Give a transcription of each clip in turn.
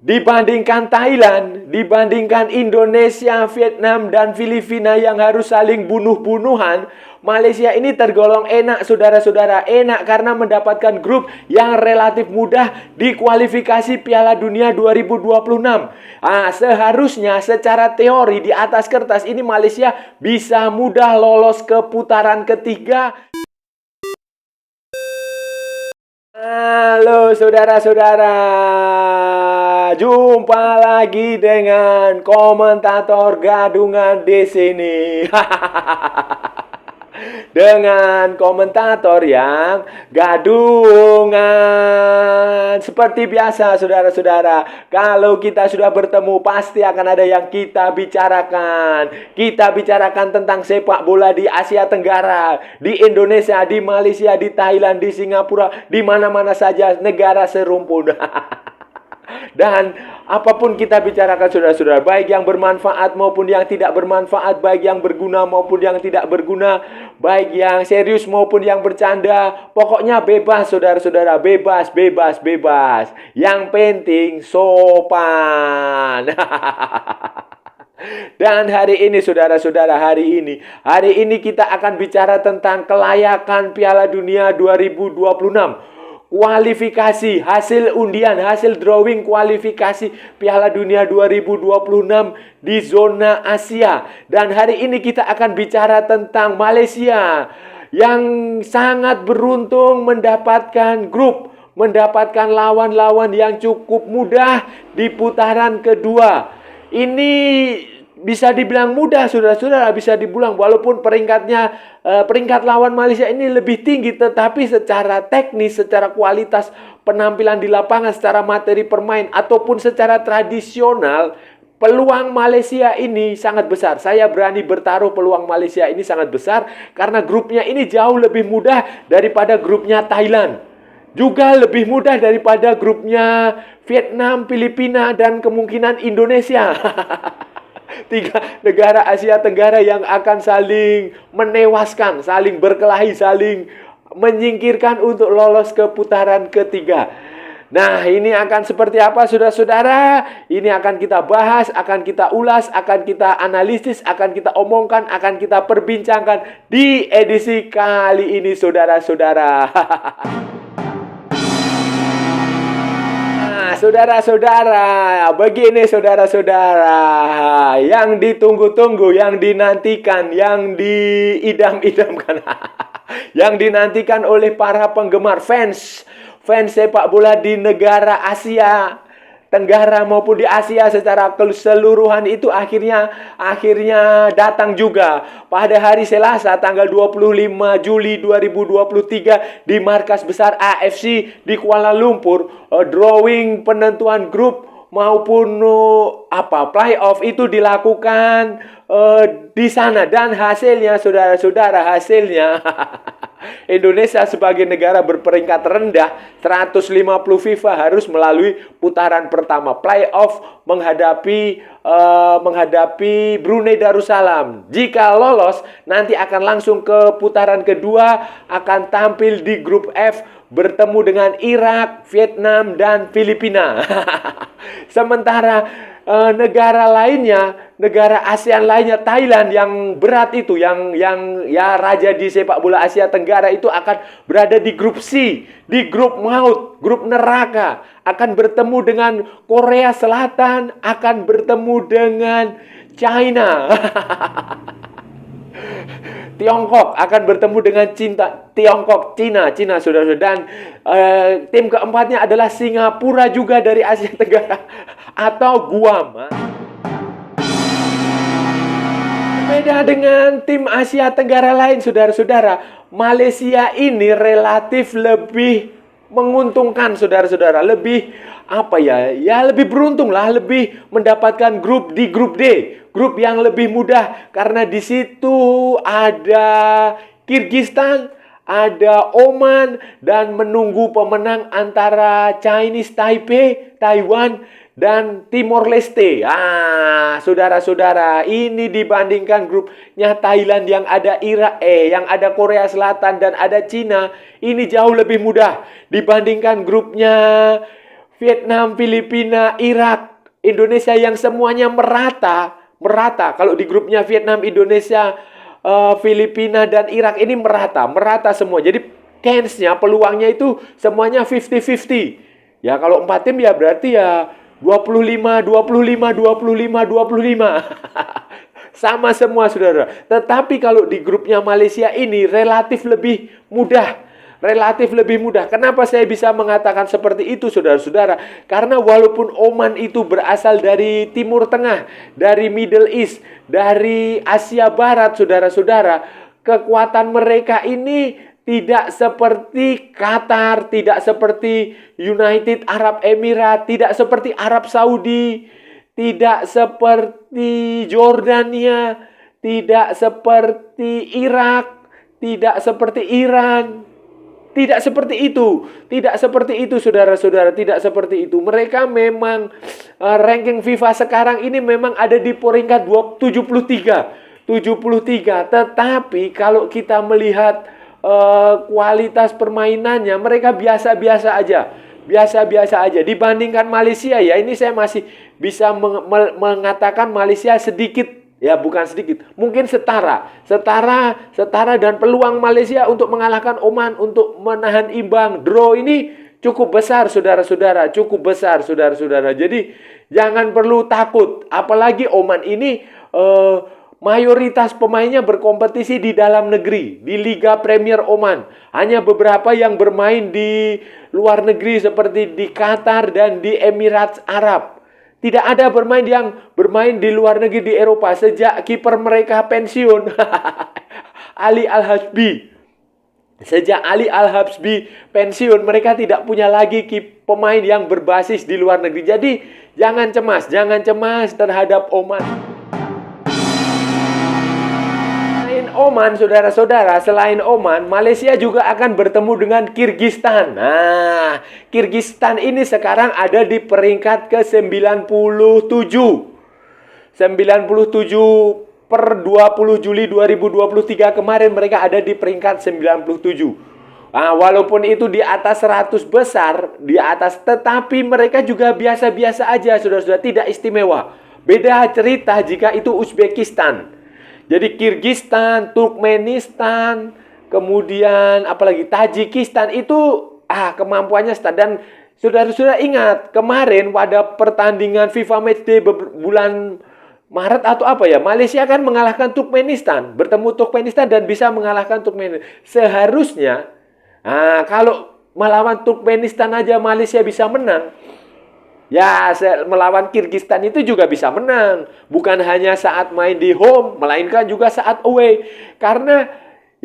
Dibandingkan Thailand, dibandingkan Indonesia, Vietnam, dan Filipina yang harus saling bunuh-bunuhan, Malaysia ini tergolong enak, saudara-saudara. Enak karena mendapatkan grup yang relatif mudah di kualifikasi Piala Dunia 2026. Seharusnya secara teori di atas kertas ini Malaysia bisa mudah lolos ke putaran ketiga. Halo saudara-saudara, jumpa lagi dengan komentator gadungan di sini. Dengan komentator yang gadungan. Seperti biasa saudara-saudara, kalau kita sudah bertemu pasti akan ada yang kita bicarakan. Kita bicarakan tentang sepak bola di Asia Tenggara, di Indonesia, di Malaysia, di Thailand, di Singapura, di mana-mana saja negara serumpun. Dan apapun kita bicarakan saudara-saudara, baik yang bermanfaat maupun yang tidak bermanfaat, baik yang berguna maupun yang tidak berguna, baik yang serius maupun yang bercanda, pokoknya bebas saudara-saudara, bebas, bebas, bebas. Yang penting sopan. Dan hari ini saudara-saudara, hari ini kita akan bicara tentang kelayakan Piala Dunia 2026. Kualifikasi, hasil undian, hasil drawing kualifikasi Piala Dunia 2026 di zona Asia. Dan hari ini kita akan bicara tentang Malaysia yang sangat beruntung mendapatkan grup, mendapatkan lawan-lawan yang cukup mudah di putaran kedua. Ini bisa dibilang mudah saudara-saudara, bisa dibilang walaupun peringkat lawan Malaysia ini lebih tinggi, tetapi secara teknis, secara kualitas penampilan di lapangan, secara materi permain ataupun secara tradisional, peluang Malaysia ini sangat besar. Saya berani bertaruh peluang Malaysia ini sangat besar karena grupnya ini jauh lebih mudah daripada grupnya Thailand. Juga lebih mudah daripada grupnya Vietnam, Filipina, dan kemungkinan Indonesia. 3 negara Asia Tenggara yang akan saling menewaskan, saling berkelahi, saling menyingkirkan untuk lolos ke putaran ketiga. Nah, ini akan seperti apa saudara-saudara? Ini akan kita bahas, akan kita ulas, akan kita analisis, akan kita omongkan, akan kita perbincangkan di edisi kali ini saudara-saudara. Saudara-saudara, begini saudara-saudara, yang ditunggu-tunggu, yang dinantikan, yang diidam-idamkan, yang dinantikan oleh para penggemar fans sepak bola di negara Asia Tenggara maupun di Asia secara keseluruhan itu akhirnya datang juga pada hari Selasa tanggal 25 Juli 2023 di markas besar AFC di Kuala Lumpur. Drawing penentuan grup maupun playoff itu dilakukan di sana, dan hasilnya saudara-saudara, hasilnya Indonesia sebagai negara berperingkat rendah 150 FIFA harus melalui putaran pertama playoff menghadapi Brunei Darussalam. Jika lolos nanti akan langsung ke putaran kedua, akan tampil di grup F bertemu dengan Irak, Vietnam, dan Filipina. Sementara negara lainnya, negara ASEAN lainnya, Thailand yang berat itu, yang raja di sepak bola Asia Tenggara itu akan berada di grup C, di grup maut, grup neraka, akan bertemu dengan Korea Selatan, akan bertemu dengan China. Tiongkok akan bertemu dengan Cina, saudara-saudara. Dan tim keempatnya adalah Singapura juga dari Asia Tenggara atau Guam. Beda dengan tim Asia Tenggara lain, saudara-saudara, Malaysia ini relatif lebih menguntungkan, saudara-saudara. Lebih lebih beruntung lah, lebih mendapatkan grup di grup D, grup yang lebih mudah karena di situ ada Kyrgyzstan, ada Oman, dan menunggu pemenang antara Chinese Taipei, Taiwan, dan Timor Leste. Saudara-saudara, ini dibandingkan grupnya Thailand yang ada yang ada Korea Selatan dan ada Cina, ini jauh lebih mudah dibandingkan grupnya Vietnam, Filipina, Irak, Indonesia yang semuanya merata. Kalau di grupnya Vietnam, Indonesia, Filipina, dan Irak ini merata semua. Jadi chance-nya, peluangnya itu semuanya 50-50. Ya kalau 4 tim ya berarti ya 25, 25, 25, 25. Sama semua, saudara. Tetapi kalau di grupnya Malaysia ini relatif lebih mudah. Kenapa saya bisa mengatakan seperti itu, saudara-saudara? Karena walaupun Oman itu berasal dari Timur Tengah, dari Middle East, dari Asia Barat, saudara-saudara, kekuatan mereka ini tidak seperti Qatar, tidak seperti United Arab Emirates, tidak seperti Arab Saudi, tidak seperti Jordania, tidak seperti Irak, tidak seperti Iran. Tidak seperti itu, saudara-saudara. Tidak seperti itu. Mereka memang ranking FIFA sekarang ini memang ada di peringkat 73. Tetapi kalau kita melihat kualitas permainannya, mereka biasa-biasa aja. Dibandingkan Malaysia, ya ini saya masih bisa mengatakan Malaysia sedikit. Ya bukan sedikit, mungkin setara dan peluang Malaysia untuk mengalahkan Oman, untuk menahan imbang, draw ini cukup besar, saudara-saudara. Jadi jangan perlu takut, apalagi Oman ini mayoritas pemainnya berkompetisi di dalam negeri, di Liga Premier Oman. Hanya beberapa yang bermain di luar negeri seperti di Qatar dan di Emirates Arab. Tidak ada yang bermain di luar negeri di Eropa sejak kiper mereka pensiun. Ali Al-Habsyi. Sejak Ali Al-Habsyi pensiun, mereka tidak punya lagi pemain yang berbasis di luar negeri. Jadi jangan cemas terhadap Oman. Selain Oman, Malaysia juga akan bertemu dengan Kyrgyzstan. Nah, Kyrgyzstan ini sekarang ada di peringkat ke-97. 97 per 20 Juli 2023 kemarin mereka ada di peringkat 97. Nah, walaupun itu di atas 100 besar, tetapi mereka juga biasa-biasa aja, saudara-saudara, tidak istimewa. Beda cerita jika itu Uzbekistan. Jadi Kyrgyzstan, Turkmenistan, kemudian apalagi Tajikistan itu kemampuannya start. Dan saudara-saudara ingat kemarin pada pertandingan FIFA Matchday bulan Maret atau Malaysia kan mengalahkan Turkmenistan, bertemu Turkmenistan dan bisa mengalahkan Turkmenistan. Seharusnya kalau melawan Turkmenistan aja Malaysia bisa menang, ya, melawan Kyrgyzstan itu juga bisa menang. Bukan hanya saat main di home, melainkan juga saat away. Karena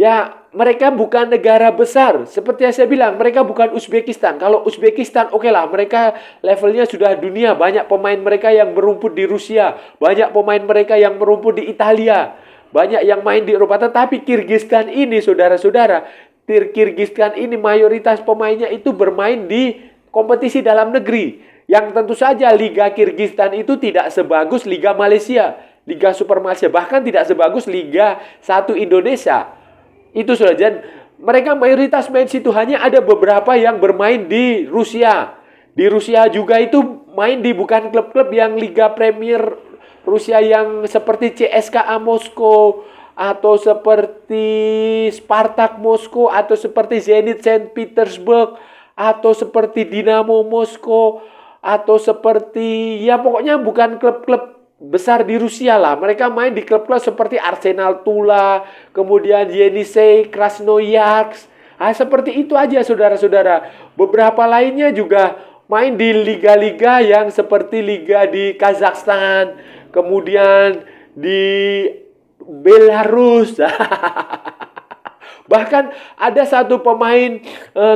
ya mereka bukan negara besar. Seperti yang saya bilang, mereka bukan Uzbekistan. Kalau Uzbekistan, oke lah, mereka levelnya sudah dunia. Banyak pemain mereka yang merumput di Rusia. Banyak pemain mereka yang merumput di Italia. Banyak yang main di Eropa. Tetapi Kyrgyzstan ini, saudara-saudara, Kyrgyzstan ini mayoritas pemainnya itu bermain di kompetisi dalam negeri. Yang tentu saja Liga Kyrgyzstan itu tidak sebagus Liga Malaysia, Liga Super Malaysia, bahkan tidak sebagus Liga 1 Indonesia. Itu sudah. Dan mereka mayoritas main situ, hanya ada beberapa yang bermain di Rusia. Di Rusia juga itu main di bukan klub-klub yang Liga Premier Rusia yang seperti CSKA Moskow atau seperti Spartak Moskow atau seperti Zenit Saint Petersburg atau seperti Dinamo Moskow atau seperti pokoknya bukan klub-klub besar di Rusia lah. Mereka main di klub-klub seperti Arsenal Tula, kemudian Yenisei Krasnoyarsk. Seperti itu aja, saudara-saudara. Beberapa lainnya juga main di liga-liga yang seperti liga di Kazakhstan, kemudian di Belarus. Bahkan ada satu pemain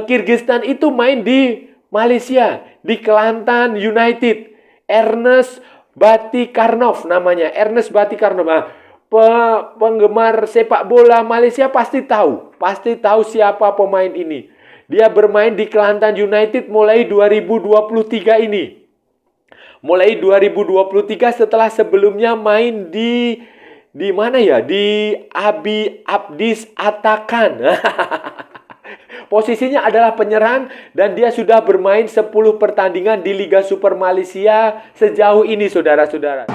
Kyrgyzstan itu main di Malaysia, di Kelantan United. Ernest Batikarnov namanya. Penggemar sepak bola Malaysia pasti tahu siapa pemain ini. Dia bermain di Kelantan United mulai 2023 ini. Mulai 2023 setelah sebelumnya main di mana ya? Di Abi Abdis Atakan. Posisinya adalah penyerang dan dia sudah bermain 10 pertandingan di Liga Super Malaysia sejauh ini, saudara-saudara.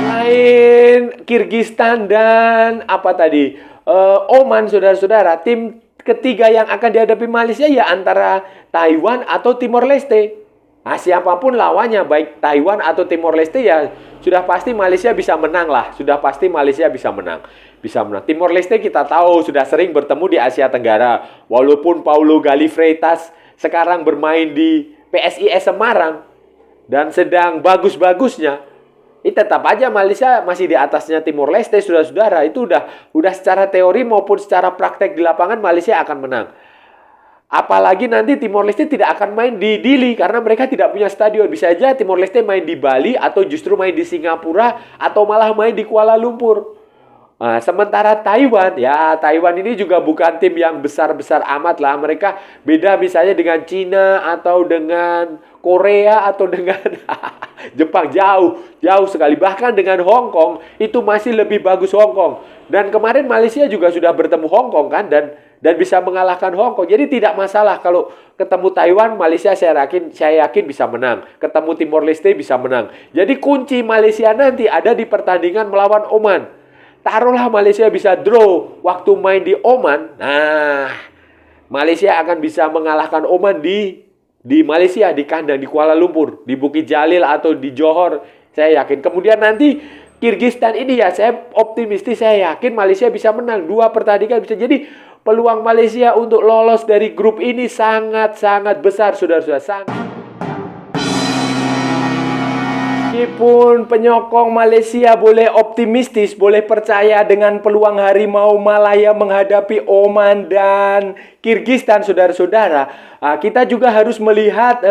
Selain Kirgistan dan apa tadi? Oman, saudara-saudara, tim ketiga yang akan dihadapi Malaysia ya antara Taiwan atau Timor Leste. Nah, siapapun lawannya, baik Taiwan atau Timor Leste, ya sudah pasti Malaysia bisa menang lah. Sudah pasti Malaysia bisa menang. Bisa menang. Timor Leste kita tahu sudah sering bertemu di Asia Tenggara. Walaupun Paulo Gali Freitas sekarang bermain di PSIS Semarang dan sedang bagus-bagusnya, tetap aja Malaysia masih di atasnya Timor Leste, saudara-saudara. Itu udah secara teori maupun secara praktek di lapangan Malaysia akan menang. Apalagi nanti Timor Leste tidak akan main di Dili karena mereka tidak punya stadion. Bisa aja Timor Leste main di Bali atau justru main di Singapura atau malah main di Kuala Lumpur. Nah, sementara Taiwan, ya Taiwan ini juga bukan tim yang besar-besar amat lah. Mereka beda misalnya dengan Cina atau dengan Korea atau dengan Jepang, jauh sekali. Bahkan dengan Hong Kong itu masih lebih bagus Hong Kong. Dan kemarin Malaysia juga sudah bertemu Hong Kong kan dan bisa mengalahkan Hong Kong. Jadi tidak masalah kalau ketemu Taiwan, Malaysia saya yakin bisa menang. Ketemu Timor Leste bisa menang. Jadi kunci Malaysia nanti ada di pertandingan melawan Oman. Taruhlah Malaysia bisa draw waktu main di Oman. Nah, Malaysia akan bisa mengalahkan Oman di Malaysia, di kandang, di Kuala Lumpur, di Bukit Jalil atau di Johor. Saya yakin. Kemudian nanti Kirgistan ini ya saya optimistis, saya yakin Malaysia bisa menang. 2 pertandingan bisa. Jadi peluang Malaysia untuk lolos dari grup ini sangat-sangat besar, saudara-saudara. Meskipun penyokong Malaysia boleh optimistis, boleh percaya dengan peluang Harimau Malaya menghadapi Oman dan Kirgistan, saudara-saudara, kita juga harus melihat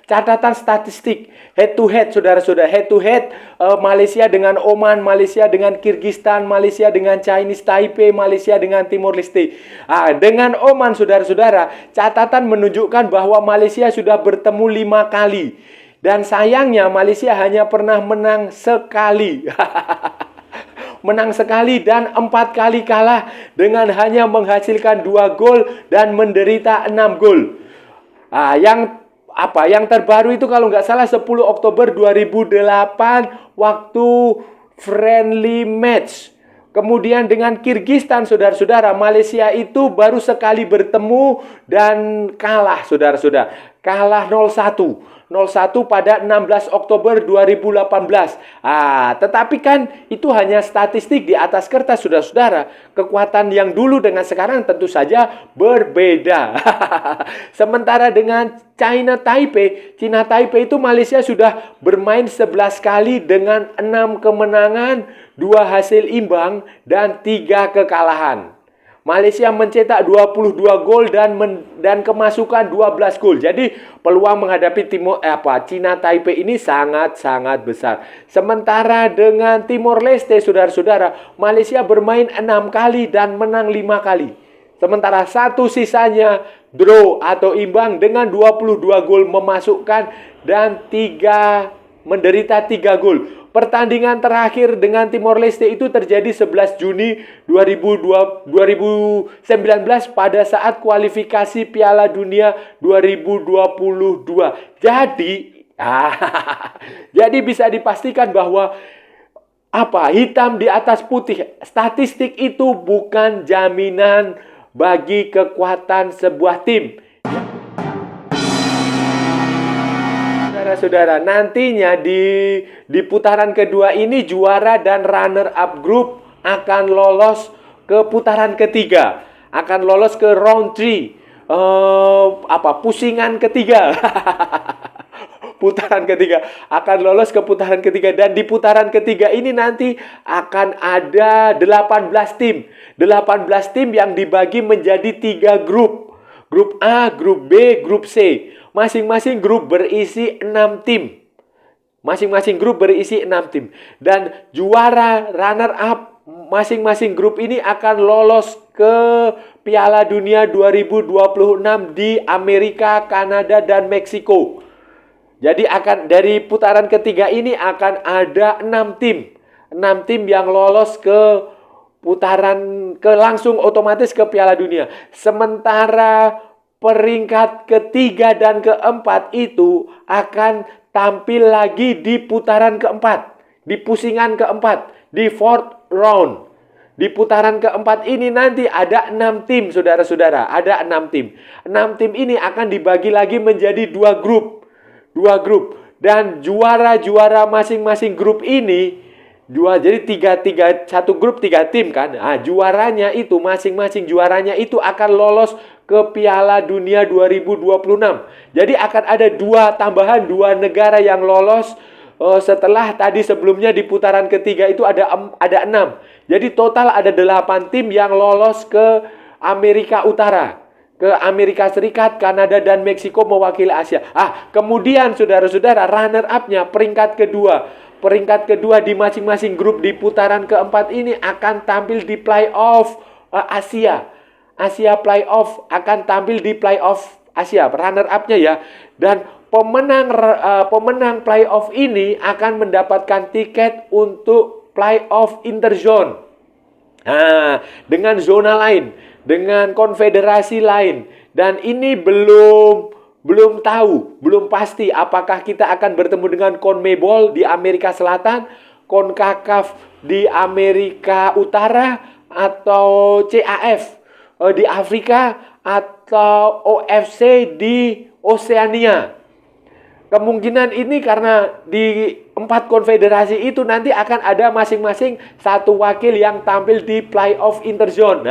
catatan statistik head to head, saudara-saudara. Head to head Malaysia dengan Oman, Malaysia dengan Kirgistan, Malaysia dengan Chinese Taipei, Malaysia dengan Timor Leste. Dengan Oman, saudara-saudara, catatan menunjukkan bahwa Malaysia sudah bertemu 5 kali. Dan sayangnya Malaysia hanya pernah menang sekali. Menang sekali dan 4 kali kalah dengan hanya menghasilkan 2 gol dan menderita 6 gol. Yang terbaru itu kalau nggak salah 10 Oktober 2008 waktu friendly match. Kemudian dengan Kirgistan, saudara-saudara, Malaysia itu baru sekali bertemu dan kalah, saudara-saudara. Kalah 0-1 pada 16 Oktober 2018. Tetapi kan itu hanya statistik di atas kertas, saudara-saudara. Kekuatan yang dulu dengan sekarang tentu saja berbeda. Sementara dengan China Taipei itu Malaysia sudah bermain 11 kali dengan 6 kemenangan, 2 hasil imbang, dan 3 kekalahan. Malaysia mencetak 22 gol dan kemasukan 12 gol. Jadi peluang menghadapi China Taipei ini sangat-sangat besar. Sementara dengan Timor Leste, saudara-saudara, Malaysia bermain 6 kali dan menang 5 kali. Sementara 1 sisanya draw atau imbang dengan 22 gol memasukkan dan menderita 3 gol. Pertandingan terakhir dengan Timor Leste itu terjadi 11 Juni 2019 pada saat kualifikasi Piala Dunia 2022. Jadi bisa dipastikan bahwa hitam di atas putih, statistik itu bukan jaminan bagi kekuatan sebuah tim. Saudara, nantinya di putaran kedua ini juara dan runner up grup akan lolos ke putaran ketiga, akan lolos ke round 3, pusingan ketiga. Putaran ketiga akan lolos ke putaran ketiga, dan di putaran ketiga ini nanti akan ada 18 tim. 18 tim yang dibagi menjadi 3 grup. Grup A, grup B, grup C. Masing-masing grup berisi 6 tim. Dan juara runner up masing-masing grup ini akan lolos ke Piala Dunia 2026 di Amerika, Kanada, dan Meksiko. Jadi dari putaran ketiga ini akan ada 6 tim. 6 tim yang lolos ke langsung otomatis ke Piala Dunia. Sementara peringkat ketiga dan keempat itu akan tampil lagi di putaran keempat, di pusingan keempat, di fourth round. Di putaran keempat ini nanti ada 6 tim, saudara-saudara. Ada 6 tim. 6 tim ini akan dibagi lagi menjadi 2 grup. 2 grup. Dan juara-juara masing-masing grup ini, jadi satu grup 3 tim kan. Nah, juaranya itu, masing-masing juaranya itu akan lolos ke Piala Dunia 2026. Jadi akan ada 2 negara yang lolos. Setelah tadi sebelumnya di putaran ketiga itu ada 6. Jadi total ada 8 tim yang lolos ke Amerika Utara, ke Amerika Serikat, Kanada, dan Meksiko mewakili Asia. Kemudian saudara-saudara, runner up-nya peringkat kedua. Peringkat kedua di masing-masing grup di putaran keempat ini akan tampil di playoff Asia. Asia playoff akan tampil di playoff Asia, runner up-nya ya. Dan pemenang playoff ini akan mendapatkan tiket untuk playoff interzone. Dengan zona lain, dengan konfederasi lain. Dan ini belum tahu, belum pasti apakah kita akan bertemu dengan CONMEBOL di Amerika Selatan, CONCACAF di Amerika Utara, atau CAF di Afrika, atau OFC di Oseania. Kemungkinan ini karena di 4 konfederasi itu nanti akan ada masing-masing 1 wakil yang tampil di playoff interzone.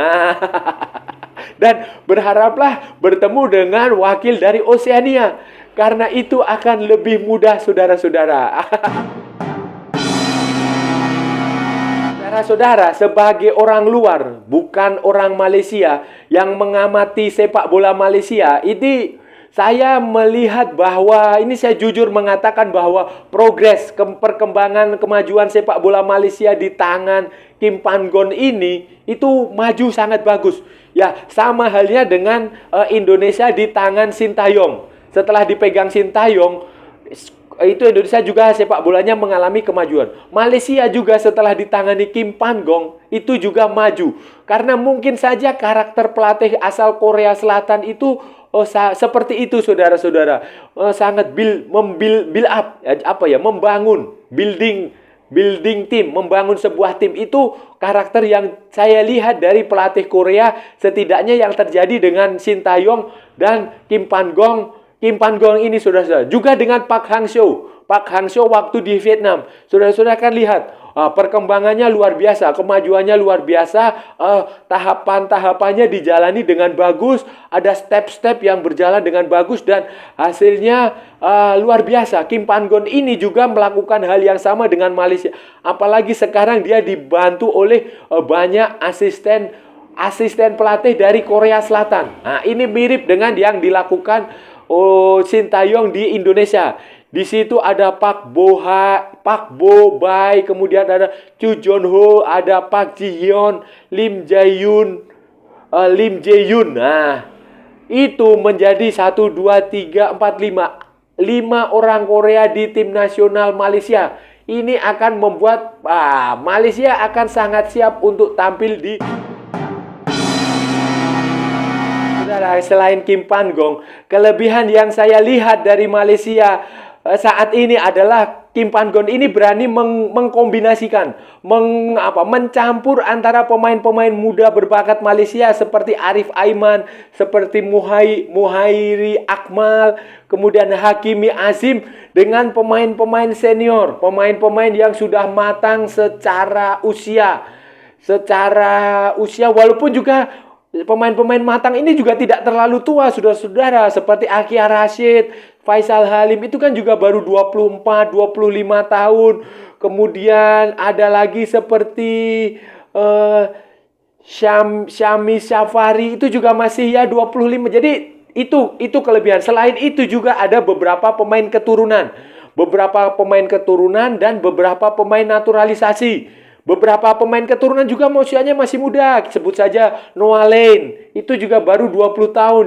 Dan berharaplah bertemu dengan wakil dari Oseania. Karena itu akan lebih mudah, saudara-saudara. Saudara-saudara, sebagai orang luar, bukan orang Malaysia, yang mengamati sepak bola Malaysia, ini saya melihat bahwa, ini saya jujur mengatakan bahwa progres perkembangan kemajuan sepak bola Malaysia di tangan Kim Pan Gon ini itu maju sangat bagus. Ya, sama halnya dengan Indonesia di tangan Sintayong. Setelah dipegang Sintayong, itu Indonesia juga sepak bolanya mengalami kemajuan. Malaysia juga setelah ditangani Kim Pan Gong itu juga maju. Karena mungkin saja karakter pelatih asal Korea Selatan itu seperti itu, saudara-saudara. Sangat build up, membangun, building tim, membangun sebuah tim. Itu karakter yang saya lihat dari pelatih Korea, setidaknya yang terjadi dengan Sintayong dan Kim Pan Gong. Kim Pan Gong ini, saudara-saudara, juga dengan Park Hang-seo. Park Hang-seo waktu di Vietnam, saudara-saudara kan lihat perkembangannya luar biasa, kemajuannya luar biasa, tahapan-tahapannya dijalani dengan bagus, ada step-step yang berjalan dengan bagus, dan hasilnya luar biasa. Kim Pan Gon ini juga melakukan hal yang sama dengan Malaysia, apalagi sekarang dia dibantu oleh banyak asisten pelatih dari Korea Selatan. Nah, ini mirip dengan yang dilakukan Sintayong di Indonesia. Di situ ada Pak Bo Bai, kemudian ada Chu Jon Ho, ada Park Ji Hyun, Lim Jae Yun. Nah, itu menjadi 1, 2, 3, 4, 5 orang Korea di tim nasional Malaysia. Ini akan membuat Malaysia akan sangat siap untuk tampil di... Selain Kim Pan Gong, kelebihan yang saya lihat dari Malaysia saat ini adalah Kim Pan Gon ini berani mengkombinasikan, mencampur antara pemain-pemain muda berbakat Malaysia seperti Arif Aiman, seperti Muhairi Akmal, kemudian Hakimi Azim, dengan pemain-pemain senior, pemain-pemain yang sudah matang secara usia, walaupun juga pemain-pemain matang ini juga tidak terlalu tua, saudara-saudara, seperti Akia Rashid, Faisal Halim, itu kan juga baru 24, 25 tahun. Kemudian ada lagi seperti Syami Syafari, itu juga masih 25. Jadi itu kelebihan. Selain itu juga ada beberapa pemain keturunan. Dan beberapa pemain naturalisasi. Beberapa pemain keturunan juga usianya masih muda. Sebut saja Noah Lane. Itu juga baru 20 tahun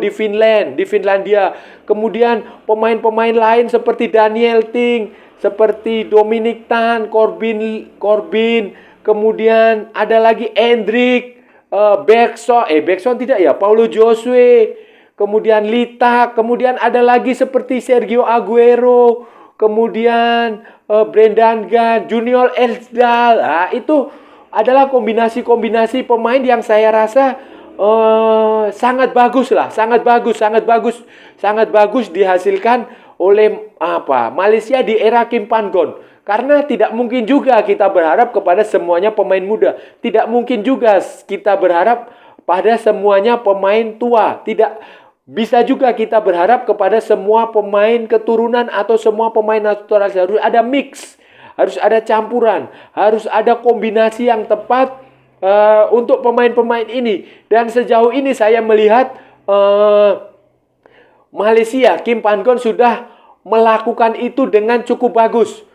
di Finlandia. Kemudian pemain-pemain lain seperti Daniel Ting, seperti Dominic Tan, Corbin, Kemudian ada lagi Endrick, Bergson tidak ya, Paulo Josue, kemudian Lita, kemudian ada lagi seperti Sergio Aguero, kemudian Brendan Gunn, Junior Elsdal. Nah, itu adalah kombinasi-kombinasi pemain yang saya rasa sangat bagus lah, sangat bagus dihasilkan oleh Malaysia di era Kim Pan Gon. Karena tidak mungkin juga kita berharap kepada semuanya pemain muda. Tidak mungkin juga kita berharap pada semuanya pemain tua. Tidak bisa juga kita berharap kepada semua pemain keturunan atau semua pemain naturalisasi. Harus ada mix, harus ada campuran, harus ada kombinasi yang tepat untuk pemain-pemain ini. Dan sejauh ini saya melihat Malaysia, Kim Pan Gon sudah melakukan itu dengan cukup bagus.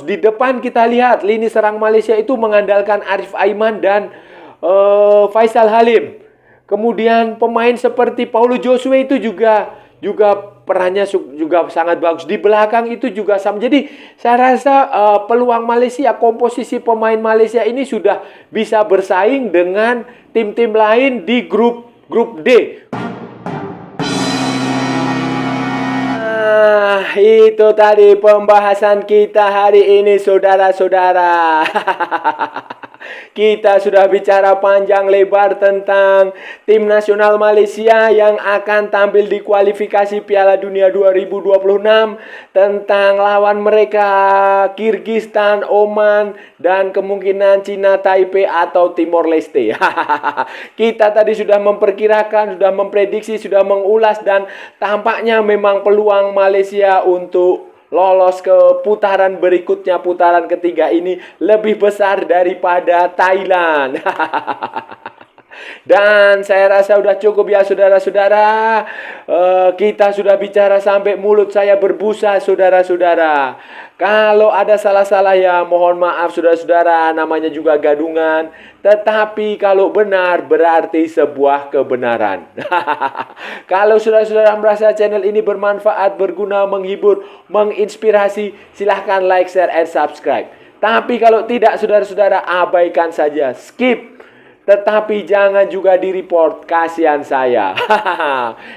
Di depan kita lihat lini serang Malaysia itu mengandalkan Arif Aiman dan Faisal Halim. Kemudian pemain seperti Paulo Josue itu juga perannya juga sangat bagus. Di belakang itu juga sama. Jadi saya rasa peluang Malaysia, komposisi pemain Malaysia ini sudah bisa bersaing dengan tim-tim lain di grup D. Itu tadi pembahasan kita hari ini, saudara-saudara. Kita sudah bicara panjang lebar tentang tim nasional Malaysia yang akan tampil di kualifikasi Piala Dunia 2026, tentang lawan mereka Kyrgyzstan, Oman, dan kemungkinan Cina Taipei atau Timor Leste. Kita tadi sudah memperkirakan, sudah memprediksi, sudah mengulas, dan tampaknya memang peluang Malaysia untuk lolos ke putaran berikutnya, putaran ketiga ini lebih besar daripada Thailand. Dan saya rasa sudah cukup ya saudara-saudara. Kita sudah bicara sampai mulut saya berbusa, saudara-saudara. Kalau ada salah-salah ya mohon maaf saudara-saudara, namanya juga gadungan. Tetapi kalau benar berarti sebuah kebenaran. Kalau saudara-saudara merasa channel ini bermanfaat, berguna, menghibur, menginspirasi, silahkan like, share, and subscribe. Tapi kalau tidak saudara-saudara, abaikan saja, skip. Tetapi jangan juga di-report, kasihan saya.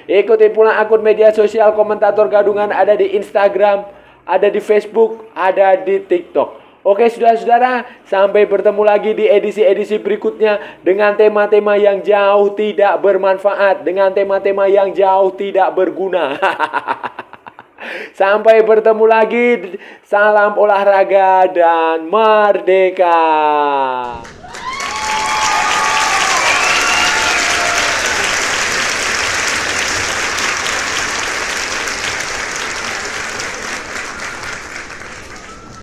Ikuti pula akun media sosial Komentator Gadungan, ada di Instagram, ada di Facebook, ada di TikTok. Oke saudara-saudara, sampai bertemu lagi di edisi-edisi berikutnya dengan tema-tema yang jauh tidak bermanfaat, dengan tema-tema yang jauh tidak berguna. Sampai bertemu lagi, salam olahraga dan merdeka.